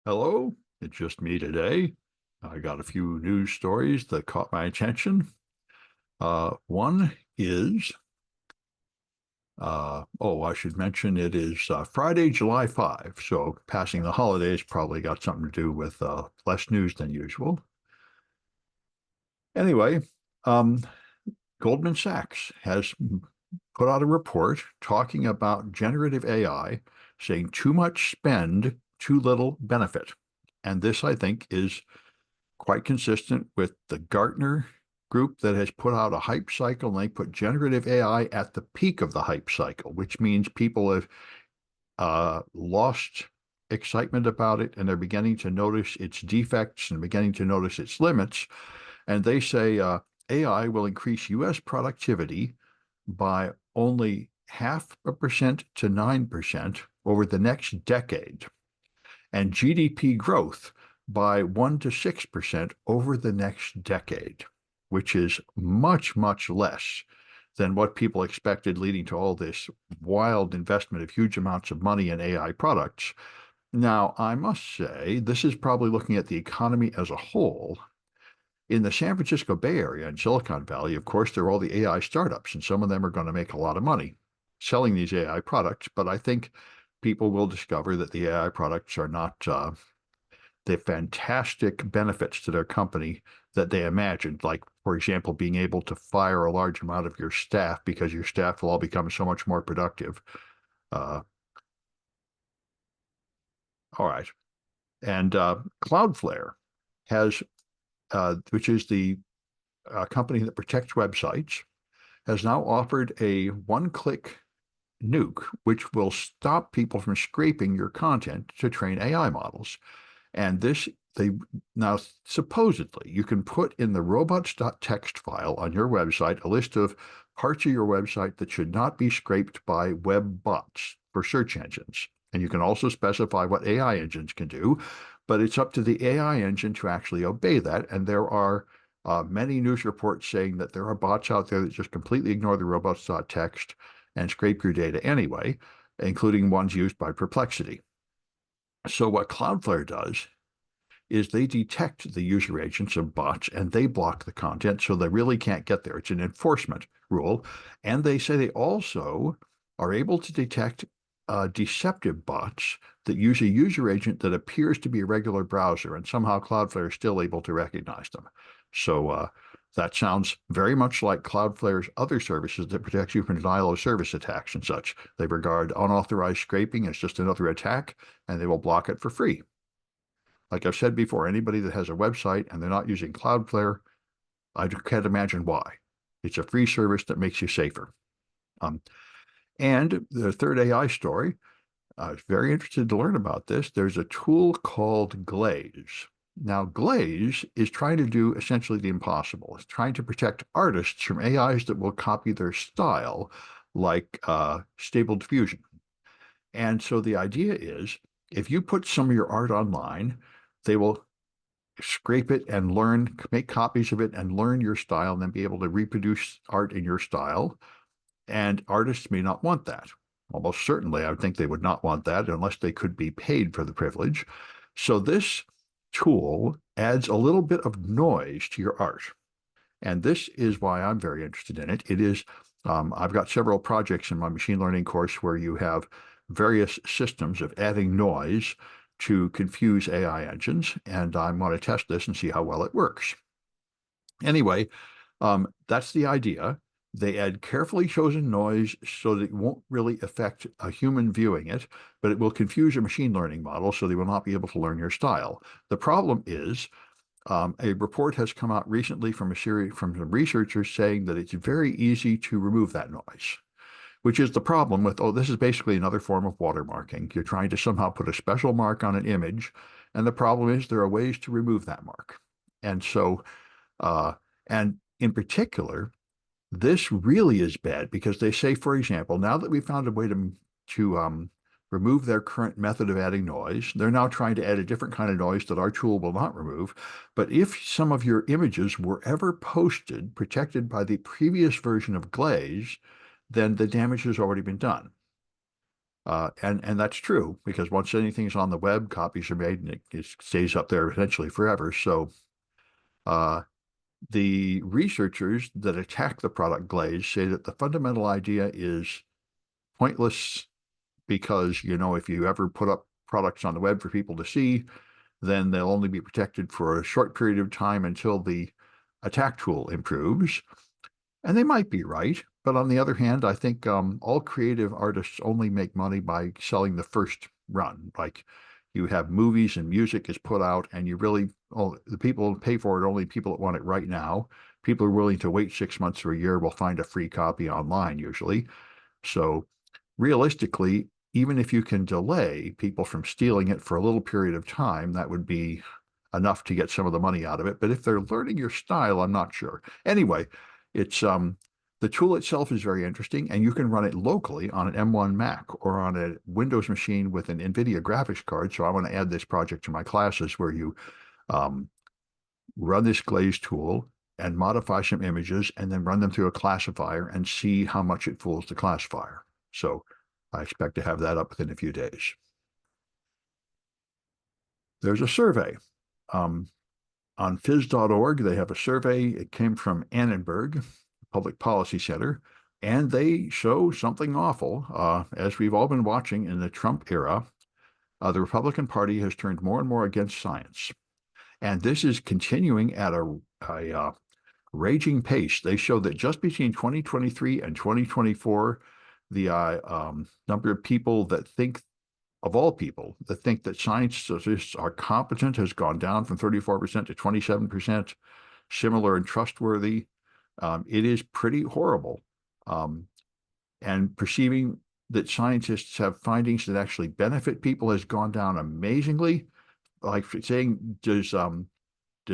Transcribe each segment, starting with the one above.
Hello, it's just me today. I got a few news stories that caught my attention. One is, I should mention it is Friday, July 5. So passing the holidays probably got something to do with less news than usual. Anyway, um, Goldman Sachs has put out a report talking about generative AI, saying too much spend, too little benefit. And this, I think, is quite consistent with the Gartner group that has put out a hype cycle, and they put generative AI at the peak of the hype cycle, which means people have lost excitement about it and they're beginning to notice its defects and beginning to notice its limits. And they say AI will increase U.S. productivity by only 0.5% to 9% over the next decade, and GDP growth by 1 to 6% over the next decade, which is much, much less than what people expected, leading to all this wild investment of huge amounts of money in AI products. Now, I must say, this is probably looking at the economy as a whole. In the San Francisco Bay Area and Silicon Valley, of course, there are all the AI startups, and some of them are going to make a lot of money selling these AI products. But I think people will discover that the AI products are not the fantastic benefits to their company that they imagined. Like, for example, being able to fire a large amount of your staff because your staff will all become so much more productive. Uh, all right. And Cloudflare has, which is the company that protects websites, has now offered a one-click nuke, which will stop people from scraping your content to train AI models. And this, they now supposedly you can put in the robots.txt file on your website a list of parts of your website that should not be scraped by web bots for search engines. And you can also specify what AI engines can do, but it's up to the AI engine to actually obey that. And there are many news reports saying that there are bots out there that just completely ignore the robots.txt and scrape your data anyway, including ones used by Perplexity. So what Cloudflare does is they detect the user agents of bots and they block the content so they really can't get there. It's an enforcement rule. And they say they also are able to detect deceptive bots that use a user agent that appears to be a regular browser, and somehow Cloudflare is still able to recognize them. So that sounds very much like Cloudflare's other services that protect you from denial of service attacks and such. They regard unauthorized scraping as just another attack, and they will block it for free. Like I've said before, anybody that has a website and they're not using Cloudflare, I can't imagine why. It's a free service that makes you safer. Um, and the third AI story, I was very interested to learn about this. There's a tool called Glaze. Now, Glaze is trying to do essentially the impossible. It's trying to protect artists from AIs that will copy their style, like Stable Diffusion. And so the idea is if you put some of your art online, they will scrape it and learn, make copies of it and learn your style, and then be able to reproduce art in your style. And artists may not want that. Almost certainly, I would think they would not want that unless they could be paid for the privilege. So this tool adds a little bit of noise to your art. And this is why I'm very interested in it. It is, I've got several projects in my machine learning course where you have various systems of adding noise to confuse AI engines, and I want to test this and see how well it works. Anyway, that's the idea. They add carefully chosen noise so that it won't really affect a human viewing it, but it will confuse your machine learning model so they will not be able to learn your style. The problem is a report has come out recently from a series from some researchers saying that it's very easy to remove that noise, which is the problem with, oh, this is basically another form of watermarking. You're trying to somehow put a special mark on an image, and the problem is there are ways to remove that mark. And so, and in particular, this really is bad because they say, for example, now that we found a way to remove their current method of adding noise, they're now trying to add a different kind of noise that our tool will not remove. But if some of your images were ever posted, protected by the previous version of Glaze, then the damage has already been done. And that's true because once anything's on the web, copies are made and it stays up there essentially forever. So uh, the researchers that attack the product glaze say that the fundamental idea is pointless because, if you ever put up products on the web for people to see, then they'll only be protected for a short period of time until the attack tool improves. And they might be right. But on the other hand, I think all creative artists only make money by selling the first run. Like you have movies and music is put out, and the people who pay for it, only people that want it right now. People who are willing to wait 6 months or a year will find a free copy online usually. So realistically, even if you can delay people from stealing it for a little period of time, that would be enough to get some of the money out of it. But if they're learning your style, I'm not sure. Anyway, it's the tool itself is very interesting, and you can run it locally on an M1 Mac or on a Windows machine with an NVIDIA graphics card. So I want to add this project to my classes where you um, run this glaze tool and modify some images and then run them through a classifier and see how much it fools the classifier. So I expect to have that up within a few days. There's a survey. Um, on phys.org, they have a survey. It came from Annenberg Public Policy Center, and they show something awful. As we've all been watching in the Trump era, the Republican Party has turned more and more against science. And this is continuing at a raging pace. They show that just between 2023 and 2024, the number of people that think, of all people, that think that scientists are competent has gone down from 34% to 27%, similar and trustworthy. It is pretty horrible. And perceiving that scientists have findings that actually benefit people has gone down amazingly. Like saying, do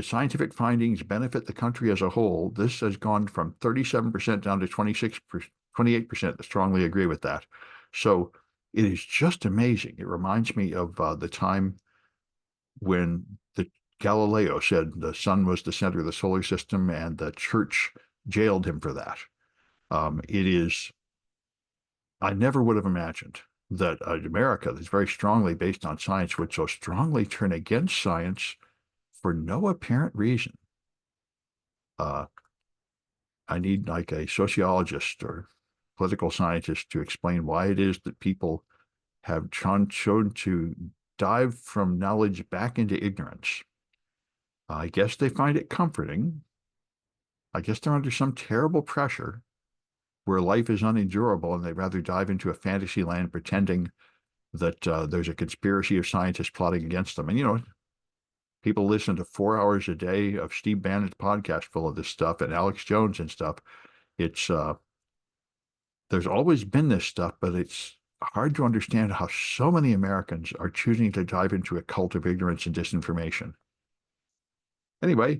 scientific findings benefit the country as a whole? This has gone from 37% down to 28% that strongly agree with that. So it is just amazing. It reminds me of the time when Galileo said the sun was the center of the solar system, and the church jailed him for that. I never would have imagined that America, that's very strongly based on science, would so strongly turn against science for no apparent reason. Uh, I need like a sociologist or political scientist to explain why it is that people have shown to dive from knowledge back into ignorance. I guess they find it comforting. I guess they're under some terrible pressure where life is unendurable and they'd rather dive into a fantasy land pretending that there's a conspiracy of scientists plotting against them. And, people listen to 4 hours a day of Steve Bannon's podcast full of this stuff and Alex Jones and stuff. It's there's always been this stuff, but it's hard to understand how so many Americans are choosing to dive into a cult of ignorance and disinformation. Anyway,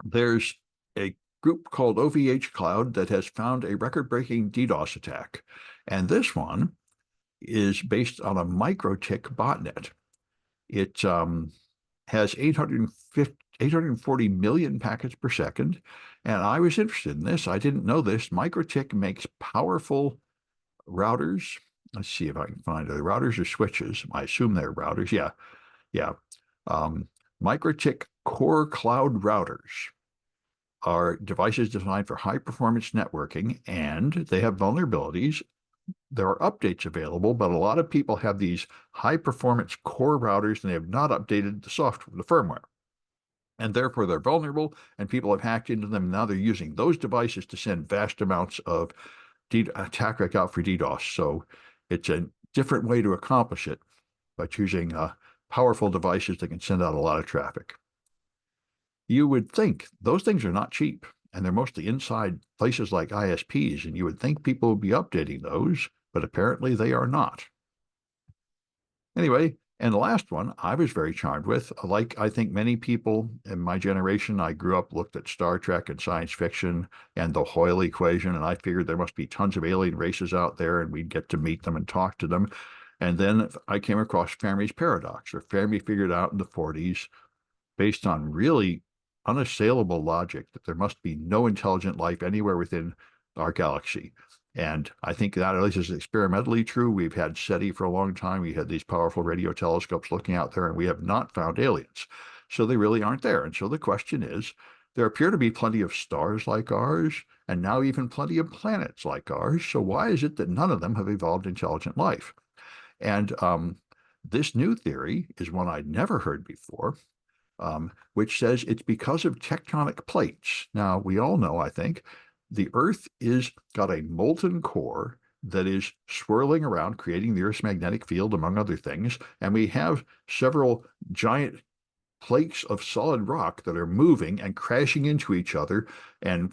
there's a group called OVH Cloud that has found a record-breaking DDoS attack. And this one is based on a microtick botnet. It has 840 million packets per second. And I was interested in this. I didn't know this. MikroTik makes powerful routers. Let's see if I can find it. Routers or switches. I assume they're routers. Yeah. MikroTik Core Cloud routers are devices designed for high performance networking, and they have vulnerabilities. There are updates available, but a lot of people have these high performance core routers and they have not updated the software, the firmware. And therefore they're vulnerable and people have hacked into them. Now they're using those devices to send vast amounts of attack rec out for DDoS. So it's a different way to accomplish it by choosing powerful devices that can send out a lot of traffic. You would think those things are not cheap, and they're mostly inside places like ISPs, and you would think people would be updating those, but apparently they are not. Anyway, and the last one I was very charmed with. Like I think many people in my generation, I grew up, looked at Star Trek and science fiction and the Hoyle equation, and I figured there must be tons of alien races out there, and we'd get to meet them and talk to them. And then I came across Fermi's paradox, or Fermi figured out in the 40s, based on really unassailable logic, that there must be no intelligent life anywhere within our galaxy. And I think that at least is experimentally true. We've had SETI for a long time. We had these powerful radio telescopes looking out there, and we have not found aliens. So they really aren't there. And so the question is, there appear to be plenty of stars like ours, and now even plenty of planets like ours. So why is it that none of them have evolved intelligent life? And this new theory is one I'd never heard before, which says it's because of tectonic plates. Now, we all know, I think, the Earth is got a molten core that is swirling around, creating the Earth's magnetic field, among other things. And we have several giant plates of solid rock that are moving and crashing into each other and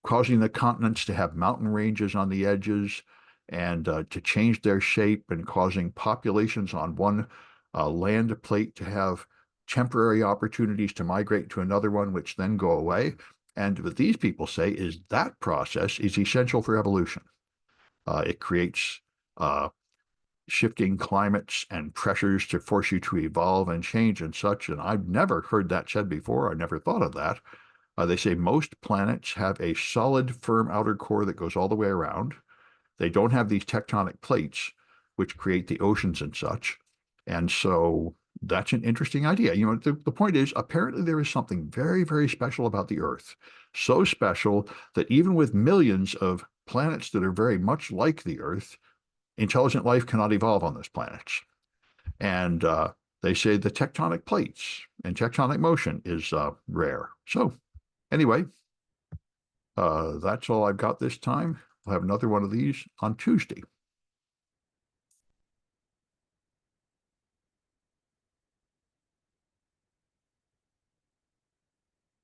causing the continents to have mountain ranges on the edges and to change their shape and causing populations on one land plate to have temporary opportunities to migrate to another one, which then go away. And what these people say is that process is essential for evolution. It creates shifting climates and pressures to force you to evolve and change and such. And I've never heard that said before. I never thought of that. They say most planets have a solid, firm outer core that goes all the way around. They don't have these tectonic plates, which create the oceans and such. And so that's an interesting idea. You know, the point is, apparently there is something very, very special about the Earth. So special that even with millions of planets that are very much like the Earth, intelligent life cannot evolve on those planets. And they say the tectonic plates and tectonic motion is rare. So anyway, that's all I've got this time. We'll have another one of these on Tuesday.